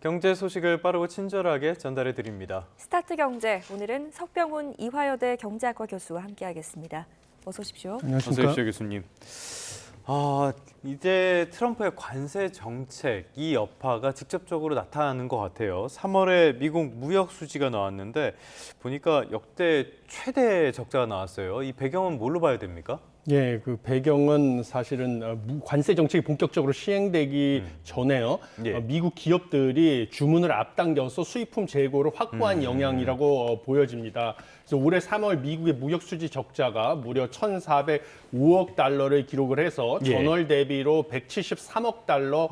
경제 소식을 빠르고 친절하게 전달해 드립니다. 스타트 경제, 오늘은 석병훈 이화여대 경제학과 교수와 함께하겠습니다. 어서 오십시오. 어서 오십시오, 교수님. 이제 트럼프의 관세 정책, 이 여파가 직접적으로 나타나는 것 같아요. 3월에 미국 무역 수지가 나왔는데 보니까 역대 최대 적자가 나왔어요. 이 배경은 뭘로 봐야 됩니까? 예, 그 배경은 사실은 관세 정책이 본격적으로 시행되기 전에요. 예. 미국 기업들이 주문을 앞당겨서 수입품 재고를 확보한 영향이라고 보여집니다. 그래서 올해 3월 미국의 무역 수지 적자가 무려 1,405억 달러를 기록을 해서 전월 대비로 173억 달러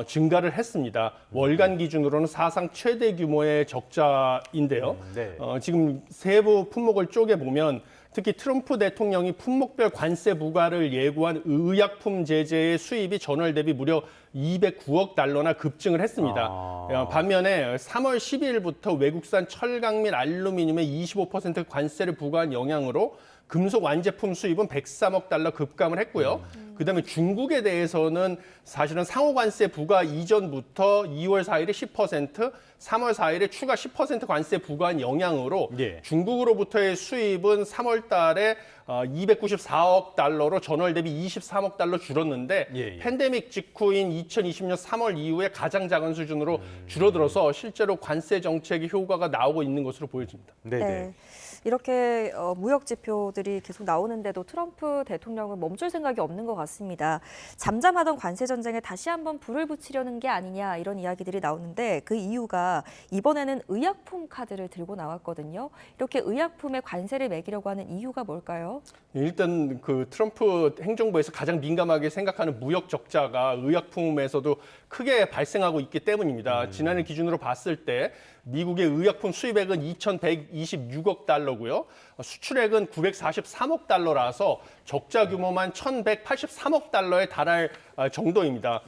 증가를 했습니다. 월간 기준으로는 사상 최대 규모의 적자인데요. 네. 지금 세부 품목을 쪼개보면 특히 트럼프 대통령이 품목별 관세 부과를 예고한 의약품 제재의 수입이 전월 대비 무려 209억 달러나 급증을 했습니다. 반면에 3월 12일부터 외국산 철강 및 알루미늄에 25% 관세를 부과한 영향으로 금속 완제품 수입은 103억 달러 급감을 했고요. 그다음에 중국에 대해서는 사실은 상호관세 부과 이전부터 2월 4일에 10%, 3월 4일에 추가 10% 관세 부과한 영향으로 중국으로부터의 수입은 3월 달에 294억 달러로 전월 대비 23억 달러 줄었는데 팬데믹 직후인 2020년 3월 이후에 가장 작은 수준으로 줄어들어서 실제로 관세 정책의 효과가 나오고 있는 것으로 보여집니다. 네. 이렇게 무역 지표들이 계속 나오는데도 트럼프 대통령은 멈출 생각이 없는 것 같습니다. 잠잠하던 관세 전쟁에 다시 한번 불을 붙이려는 게 아니냐 이런 이야기들이 나오는데 그 이유가 이번에는 의약품 카드를 들고 나왔거든요. 이렇게 의약품에 관세를 매기려고 하는 이유가 뭘까요? 일단 그 트럼프 행정부에서 가장 민감하게 생각하는 무역 적자가 의약품에서도 크게 발생하고 있기 때문입니다. 지난해 기준으로 봤을 때 미국의 의약품 수입액은 2,126억 달러고요. 수출액은 943억 달러라서 적자 규모만 1,183억 달러에 달할 정도입니다.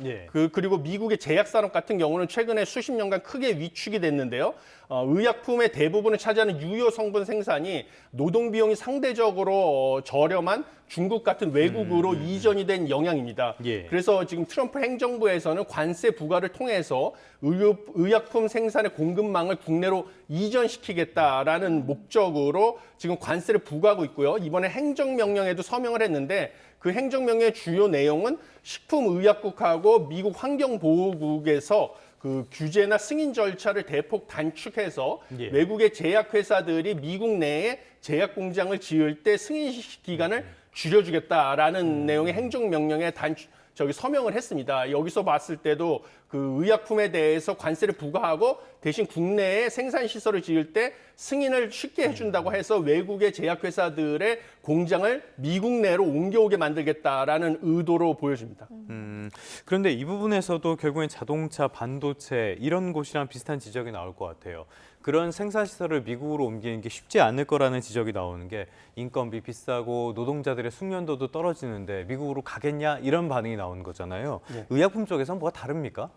그리고 미국의 제약산업 같은 경우는 최근에 수십 년간 크게 위축이 됐는데요. 의약품의 대부분을 차지하는 유효 성분 생산이 노동 비용이 상대적으로 저렴한 중국 같은 외국으로 이전이 된 영향입니다. 그래서 지금 트럼프 행정부에서는 관세 부과를 통해서 의약품 생산의 공급망을 국내로 이전시키겠다라는 목적으로 지금 관세를 부과하고 있고요. 이번에 행정명령에도 서명을 했는데 그 행정명령의 주요 내용은 식품의약국하고 미국 환경보호국에서 그 규제나 승인 절차를 대폭 단축해서 외국의 제약회사들이 미국 내에 제약 공장을 지을 때 승인 기간을 줄여주겠다라는 내용의 행정명령에 서명을 했습니다. 여기서 봤을 때도 그 의약품에 대해서 관세를 부과하고 대신 국내에 생산 시설을 지을 때 승인을 쉽게 해준다고 해서 외국의 제약회사들의 공장을 미국 내로 옮겨오게 만들겠다라는 의도로 보여집니다. 그런데 이 부분에서도 결국엔 자동차, 반도체 이런 곳이랑 비슷한 지적이 나올 것 같아요. 그런 생산시설을 미국으로 옮기는 게 쉽지 않을 거라는 지적이 나오는 게 인건비 비싸고 노동자들의 숙련도도 떨어지는데 미국으로 가겠냐 이런 반응이 나오는 거잖아요. 의약품 쪽에서는 뭐가 다릅니까?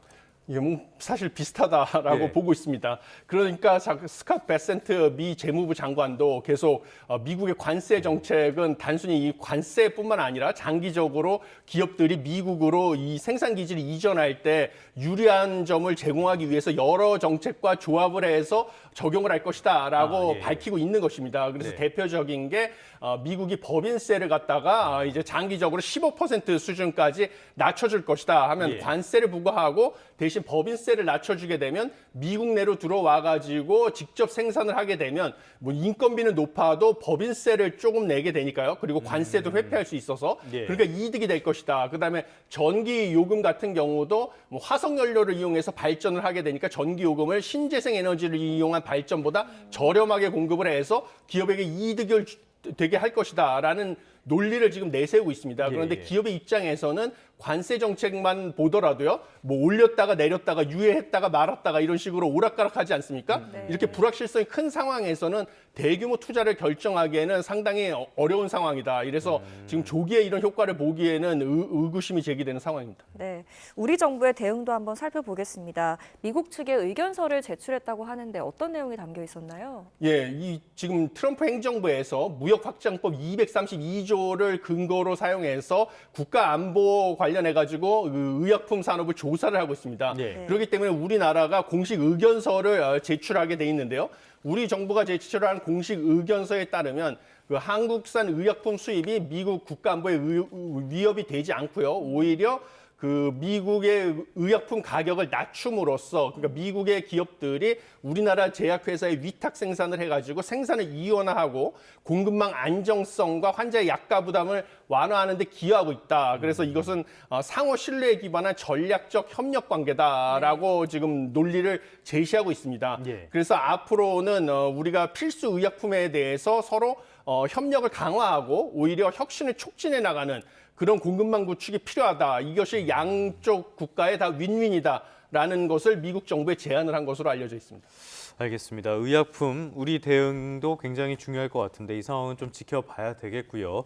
이게 사실 비슷하다라고 보고 있습니다. 그러니까 스캇 베센트 미 재무부 장관도 계속 미국의 관세 정책은 단순히 이 관세뿐만 아니라 장기적으로 기업들이 미국으로 이 생산 기지를 이전할 때 유리한 점을 제공하기 위해서 여러 정책과 조합을 해서 적용을 할 것이다라고 밝히고 있는 것입니다. 그래서 대표적인 게 미국이 법인세를 갖다가 이제 장기적으로 15% 수준까지 낮춰줄 것이다 하면 관세를 부과하고 대신 법인세를 낮춰주게 되면 미국 내로 들어와가지고 직접 생산을 하게 되면 뭐 인건비는 높아도 법인세를 조금 내게 되니까요. 그리고 관세도 회피할 수 있어서 그러니까 이득이 될 것이다. 그다음에 전기 요금 같은 경우도 뭐 화석 연료를 이용해서 발전을 하게 되니까 전기 요금을 신재생 에너지를 이용한 발전보다 저렴하게 공급을 해서 기업에게 이득을 되게 할 것이다라는 논리를 지금 내세우고 있습니다. 그런데 기업의 입장에서는 관세 정책만 보더라도요, 뭐 올렸다가 내렸다가 유예했다가 말았다가 이런 식으로 오락가락하지 않습니까? 이렇게 불확실성이 큰 상황에서는 대규모 투자를 결정하기에는 상당히 어려운 상황이다. 이래서 지금 조기에 이런 효과를 보기에는 의구심이 제기되는 상황입니다. 네, 우리 정부의 대응도 한번 살펴보겠습니다. 미국 측에 의견서를 제출했다고 하는데 어떤 내용이 담겨 있었나요? 지금 트럼프 행정부에서 무역 확장법 232조를 근거로 사용해서 국가 안보 관련 관련해 가지고 의약품 산업을 조사를 하고 있습니다. 네. 그렇기 때문에 우리나라가 공식 의견서를 제출하게 돼 있는데요. 우리 정부가 제출한 공식 의견서에 따르면 그 한국산 의약품 수입이 미국 국가안보에 위협이 되지 않고요. 오히려 그 미국의 의약품 가격을 낮춤으로써 그러니까 미국의 기업들이 우리나라 제약회사에 위탁 생산을 해가지고 생산을 이원화하고 공급망 안정성과 환자의 약가 부담을 완화하는 데 기여하고 있다. 그래서 이것은 상호 신뢰에 기반한 전략적 협력 관계다라고 지금 논리를 제시하고 있습니다. 예. 그래서 앞으로는 우리가 필수 의약품에 대해서 서로 협력을 강화하고 오히려 혁신을 촉진해 나가는 그런 공급망 구축이 필요하다. 이것이 양쪽 국가에 다 윈윈이다라는 것을 미국 정부에 제안을 한 것으로 알려져 있습니다. 알겠습니다. 의약품 우리 대응도 굉장히 중요할 것 같은데 이 상황은 좀 지켜봐야 되겠고요.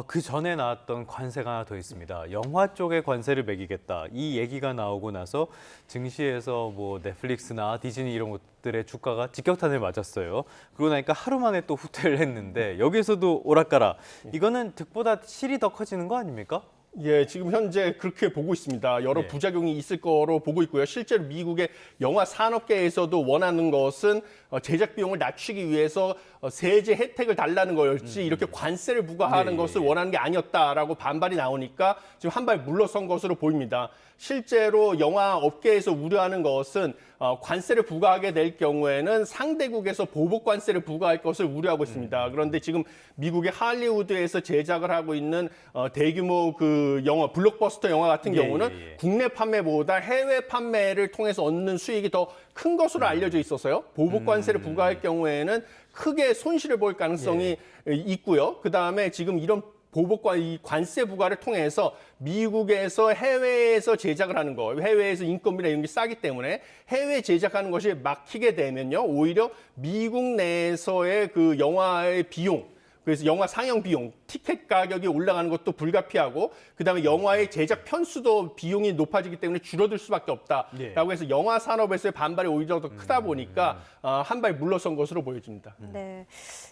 그 전에 나왔던 관세가 하나 더 있습니다. 영화 쪽에 관세를 매기겠다. 이 얘기가 나오고 나서 증시에서 뭐 넷플릭스나 디즈니 이런 것들의 주가가 직격탄을 맞았어요. 그러고 나니까 하루 만에 또 후퇴를 했는데 여기에서도 오락가락. 이거는 득보다 실이 더 커지는 거 아닙니까? 예, 지금 현재 그렇게 보고 있습니다. 여러 네. 부작용이 있을 거로 보고 있고요. 실제로 미국의 영화 산업계에서도 원하는 것은 제작 비용을 낮추기 위해서 세제 혜택을 달라는 거였지 이렇게 관세를 부과하는 예, 것을 예. 원하는 게 아니었다라고 반발이 나오니까 지금 한 발 물러선 것으로 보입니다. 실제로 영화 업계에서 우려하는 것은 관세를 부과하게 될 경우에는 상대국에서 보복 관세를 부과할 것을 우려하고 있습니다. 그런데 지금 미국의 할리우드에서 제작을 하고 있는 대규모 그 영화 블록버스터 영화 같은 예, 경우는 예, 예. 국내 판매보다 해외 판매를 통해서 얻는 수익이 더 큰 것으로 알려져 있어서요. 보복 관세를 부과할 경우에는 크게 손실을 볼 가능성이 있고요. 그다음에 지금 이런 보복과 이 관세 부과를 통해서 미국에서 해외에서 제작을 하는 거, 해외에서 인건비나 이런 게 싸기 때문에 해외 제작하는 것이 막히게 되면요, 오히려 미국 내에서의 그 영화의 비용, 그래서 영화 상영 비용, 티켓 가격이 올라가는 것도 불가피하고 그다음에 영화의 제작 편수도 비용이 높아지기 때문에 줄어들 수밖에 없다라고 해서 영화 산업에서의 반발이 오히려 더 크다 보니까 한 발 물러선 것으로 보여집니다. 네,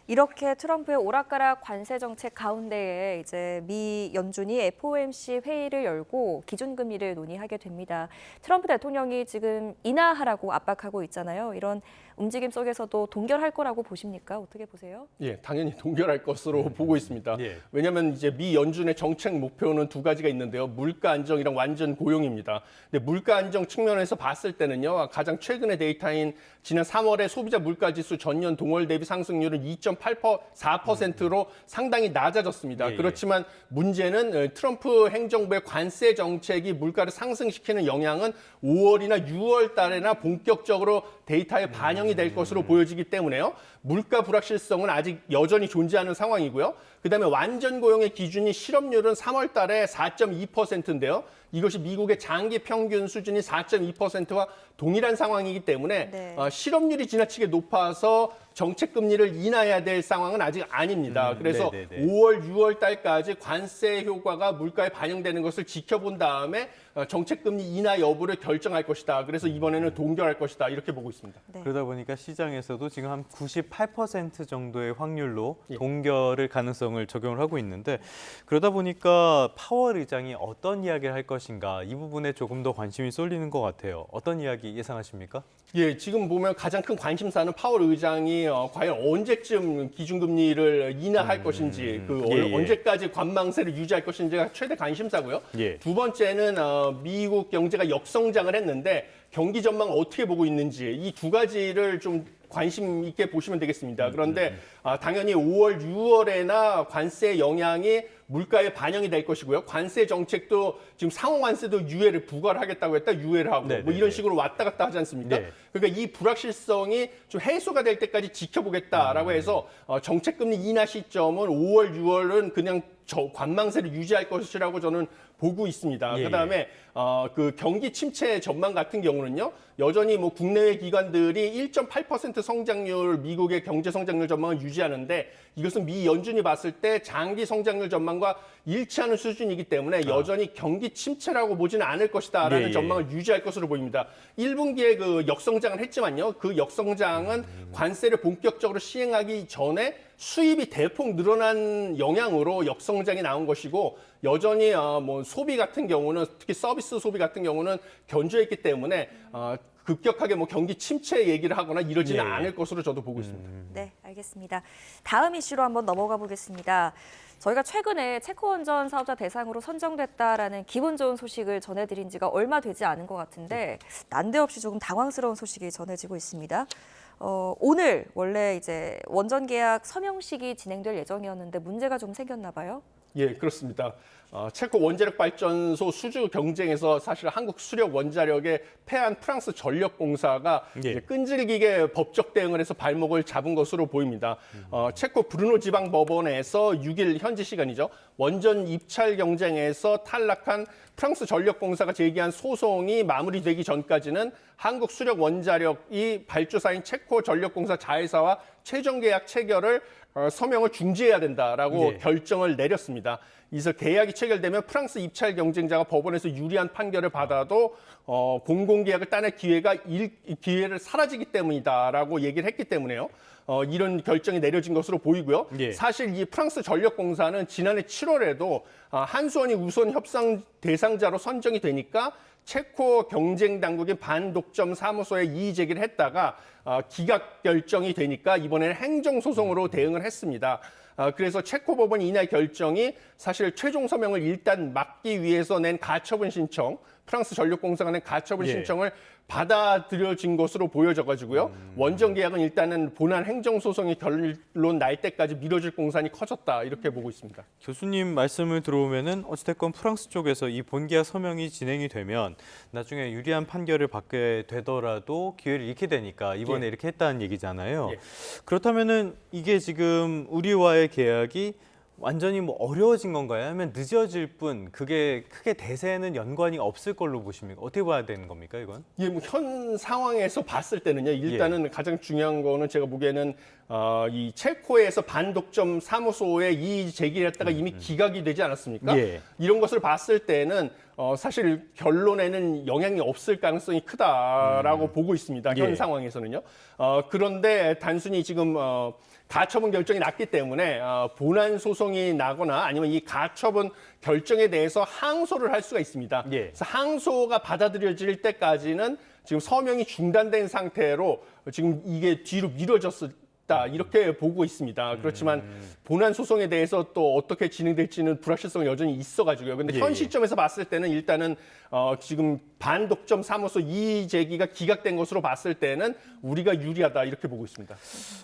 이렇게 트럼프의 오락가락 관세 정책 가운데에 이제 미 연준이 FOMC 회의를 열고 기준금리를 논의하게 됩니다. 트럼프 대통령이 지금 인하하라고 압박하고 있잖아요. 이런 움직임 속에서도 동결할 거라고 보십니까? 어떻게 보세요? 예, 당연히 동결할 것으로 보고 있습니다. 예. 왜냐하면 이제 미 연준의 정책 목표는 두 가지가 있는데요. 물가 안정이랑 완전 고용입니다. 근데 물가 안정 측면에서 봤을 때는요, 가장 최근의 데이터인 지난 3월의 소비자 물가 지수 전년 동월 대비 상승률은 2.4%로 상당히 낮아졌습니다. 예. 그렇지만 문제는 트럼프 행정부의 관세 정책이 물가를 상승시키는 영향은 5월이나 6월 달에나 본격적으로 데이터에 반영이 될 것으로 보여지기 때문에요. 물가 불확실성은 아직 여전히 존재하는 상황이고요. 그다음에 완전 고용의 기준이 실업률은 3월 달에 4.2%인데요. 이것이 미국의 장기 평균 수준이 4.2%와 동일한 상황이기 때문에 네. 실업률이 지나치게 높아서 정책 금리를 인하해야 될 상황은 아직 아닙니다. 그래서 네네네. 5월, 6월 달까지 관세 효과가 물가에 반영되는 것을 지켜본 다음에 정책 금리 인하 여부를 결정할 것이다. 그래서 이번에는 동결할 것이다. 이렇게 보고 있습니다. 네. 그러다 보니까 시장에서도 지금 한 98% 정도의 확률로 예. 동결을 가능성을 적용을 하고 있는데 그러다 보니까 파월 의장이 어떤 이야기를 할 것인가 이 부분에 조금 더 관심이 쏠리는 것 같아요. 어떤 이야기 예상하십니까? 예, 지금 보면 가장 큰 관심사는 파월 의장이 과연 언제쯤 기준금리를 인하할 것인지, 예. 언제까지 관망세를 유지할 것인지가 최대 관심사고요. 예. 두 번째는 미국 경제가 역성장을 했는데 경기 전망 어떻게 보고 있는지 이 두 가지를 좀 관심 있게 보시면 되겠습니다. 그런데 당연히 5월, 6월에나 관세 영향이 물가에 반영이 될 것이고요. 관세 정책도 지금 상호 관세도 유예를 부과를 하겠다고 했다 유예를 하고 네네네. 뭐 이런 식으로 왔다 갔다 하지 않습니까? 네. 그러니까 이 불확실성이 좀 해소가 될 때까지 지켜보겠다라고 해서 정책금리 인하 시점은 5월, 6월은 그냥 관망세를 유지할 것이라고 저는 보고 있습니다. 예, 그다음에 그 경기 침체 전망 같은 경우는요. 여전히 뭐 국내외 기관들이 1.8% 성장률 미국의 경제 성장률 전망을 유지하는데 이것은 미 연준이 봤을 때 장기 성장률 전망과 일치하는 수준이기 때문에 여전히 경기 침체라고 보지는 않을 것이다라는 예. 전망을 유지할 것으로 보입니다. 1분기에 그 역성장을 했지만요. 그 역성장은 관세를 본격적으로 시행하기 전에 수입이 대폭 늘어난 영향으로 역성장이 나온 것이고 여전히 뭐 소비 같은 경우는 특히 서비스 소비 같은 경우는 견조했기 때문에 급격하게 뭐 경기 침체 얘기를 하거나 이러지는 예. 않을 것으로 저도 보고 있습니다. 네, 알겠습니다. 다음 이슈로 한번 넘어가 보겠습니다. 저희가 최근에 체코 원전 사업자 대상으로 선정됐다라는 기분 좋은 소식을 전해드린 지가 얼마 되지 않은 것 같은데 난데없이 조금 당황스러운 소식이 전해지고 있습니다. 오늘 원래 이제 원전 계약 서명식이 진행될 예정이었는데 문제가 좀 생겼나 봐요. 예, 그렇습니다. 체코 원자력 발전소 수주 경쟁에서 사실 한국 수력 원자력에 패한 프랑스 전력공사가 예. 이제 끈질기게 법적 대응을 해서 발목을 잡은 것으로 보입니다. 체코 브루노 지방 법원에서 6일 현지 시간이죠. 원전 입찰 경쟁에서 탈락한 프랑스 전력공사가 제기한 소송이 마무리되기 전까지는 한국 수력 원자력이 발주사인 체코 전력공사 자회사와 최종 계약 체결을 서명을 중지해야 된다라고 예. 결정을 내렸습니다. 이서 계약이 체결되면 프랑스 입찰 경쟁자가 법원에서 유리한 판결을 받아도 공공계약을 따낼 기회를 사라지기 때문이다라고 얘기를 했기 때문에요. 이런 결정이 내려진 것으로 보이고요. 예. 사실 이 프랑스 전력공사는 지난해 7월에도 한수원이 우선 협상 대상자로 선정이 되니까 체코 경쟁 당국인 반독점 사무소에 이의 제기를 했다가 기각 결정이 되니까 이번에는 행정소송으로 대응을 했습니다. 그래서 체코 법원이 이날 결정이 사실 최종 서명을 일단 막기 위해서 낸 가처분 신청, 프랑스 전력공사가 낸 가처분 예. 신청을 받아들여진 것으로 보여져가지고요. 원전 계약은 일단은 본안 행정소송이 결론 날 때까지 미뤄질 공산이 커졌다 이렇게 보고 있습니다. 교수님 말씀을 들어보면은 어찌됐건 프랑스 쪽에서 이 본계약 서명이 진행이 되면 나중에 유리한 판결을 받게 되더라도 기회를 잃게 되니까 이번에 예. 이렇게 했다는 얘기잖아요. 예. 그렇다면은 이게 지금 우리와의 계약이 완전히 뭐 어려워진 건가요? 아니면 늦어질 뿐 그게 크게 대세에는 연관이 없을 걸로 보십니까? 어떻게 봐야 되는 겁니까, 이건? 예, 뭐 현 상황에서 봤을 때는요. 일단은 가장 중요한 거는 제가 보기에는 이 체코에서 반독점 사무소에 이의 제기를 했다가 이미 기각이 되지 않았습니까? 예. 이런 것을 봤을 때는 사실 결론에는 영향이 없을 가능성이 크다라고 보고 있습니다. 현 예. 상황에서는요. 그런데 단순히 지금 가처분 결정이 났기 때문에 본안 소송이 나거나 아니면 이 가처분 결정에 대해서 항소를 할 수가 있습니다. 예. 그래서 항소가 받아들여질 때까지는 지금 서명이 중단된 상태로 지금 이게 뒤로 미뤄졌다 이렇게 보고 있습니다. 그렇지만 본안 소송에 대해서 또 어떻게 진행될지는 불확실성이 여전히 있어가지고요. 근데 예, 현 예. 시점에서 봤을 때는 일단은 지금 반독점 사무소 이의 제기가 기각된 것으로 봤을 때는 우리가 유리하다 이렇게 보고 있습니다.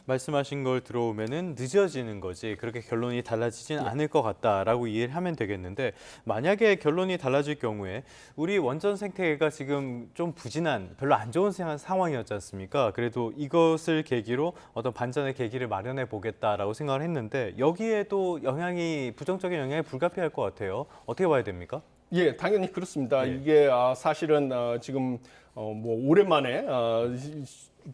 말씀하신 걸 들어오면은 늦어지는 거지 그렇게 결론이 달라지진 않을 것 같다라고 이해를 하면 되겠는데 만약에 결론이 달라질 경우에 우리 원전 생태계가 지금 좀 부진한 별로 안 좋은 상황이었지 않습니까? 그래도 이것을 계기로 어떤 반전의 계기를 마련해 보겠다라고 생각을 했는데 여기에도 부정적인 영향이 불가피할 것 같아요. 어떻게 봐야 됩니까? 예, 당연히 그렇습니다. 예. 이게 사실은 지금 뭐 오랜만에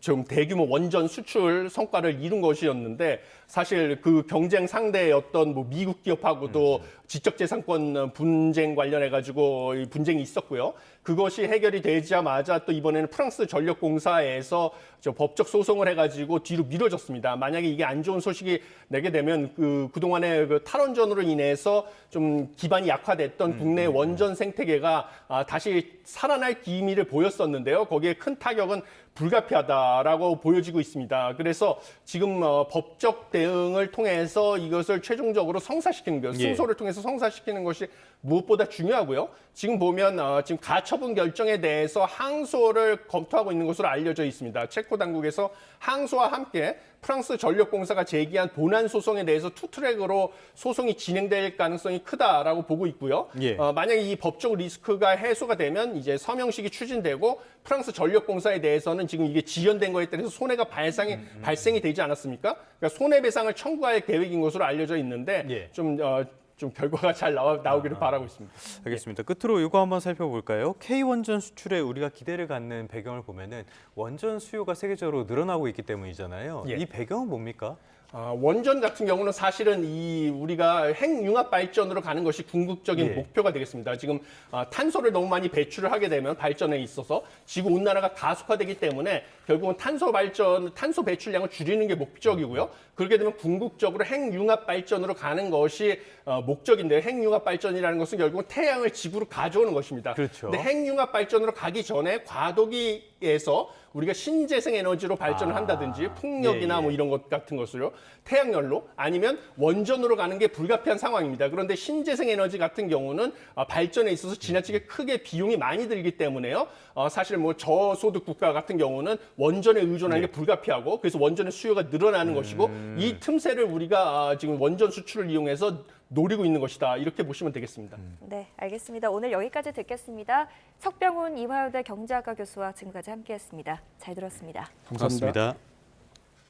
좀 대규모 원전 수출 성과를 이룬 것이었는데 사실 그 경쟁 상대였던 뭐 미국 기업하고도 지적재산권 분쟁 관련해 가지고 분쟁이 있었고요. 그것이 해결이 되자마자 또 이번에는 프랑스 전력공사에서 법적 소송을 해가지고 뒤로 미뤄졌습니다. 만약에 이게 안 좋은 소식이 내게 되면 그동안의 그 탈원전으로 인해서 좀 기반이 약화됐던 국내 원전 생태계가 다시 살아날 기미를 보였었는데요. 거기에 큰 타격은 불가피하다라고 보여지고 있습니다. 그래서 지금 법적 대응을 통해서 이것을 최종적으로 성사시키는 것, 예. 승소를 통해서 성사시키는 것이 무엇보다 중요하고요. 지금 보면 지금 가처분 결정에 대해서 항소를 검토하고 있는 것으로 알려져 있습니다. 체코 당국에서 항소와 함께 프랑스 전력공사가 제기한 본안 소송에 대해서 투트랙으로 소송이 진행될 가능성이 크다라고 보고 있고요. 예. 만약에 이 법적 리스크가 해소가 되면 이제 서명식이 추진되고 프랑스 전력공사에 대해서는 지금 이게 지연된 거에 따라서 손해가 발생이 되지 않았습니까? 그러니까 손해배상을 청구할 계획인 것으로 알려져 있는데 예. 좀 결과가 잘 나오기를 바라고 있습니다. 알겠습니다. 끝으로 이거 한번 살펴볼까요? K 원전 수출에 우리가 기대를 갖는 배경을 보면은 원전 수요가 세계적으로 늘어나고 있기 때문이잖아요. 예. 이 배경은 뭡니까? 원전 같은 경우는 사실은 우리가 핵융합 발전으로 가는 것이 궁극적인 예. 목표가 되겠습니다. 지금 탄소를 너무 많이 배출을 하게 되면 발전에 있어서 지구 온난화가 가속화되기 때문에 결국은 탄소 배출량을 줄이는 게 목적이고요. 그렇게 되면 궁극적으로 핵융합 발전으로 가는 것이 목적인데 핵융합 발전이라는 것은 결국은 태양을 지구로 가져오는 것입니다. 그렇죠. 근데 핵융합 발전으로 가기 전에 과도기에서 우리가 신재생 에너지로 발전을 한다든지 풍력이나 예, 예. 뭐 이런 것 같은 것으로 태양열로 아니면 원전으로 가는 게 불가피한 상황입니다. 그런데 신재생 에너지 같은 경우는 발전에 있어서 지나치게 크게 비용이 많이 들기 때문에요. 사실 뭐 저소득 국가 같은 경우는 원전에 의존하는 게 불가피하고 그래서 원전의 수요가 늘어나는 것이고 이 틈새를 우리가 지금 원전 수출을 이용해서 노리고 있는 것이다. 이렇게 보시면 되겠습니다. 네, 알겠습니다. 오늘 여기까지 듣겠습니다. 석병훈 이화여대 경제학과 교수와 지금까지 함께했습니다. 잘 들었습니다. 고맙습니다.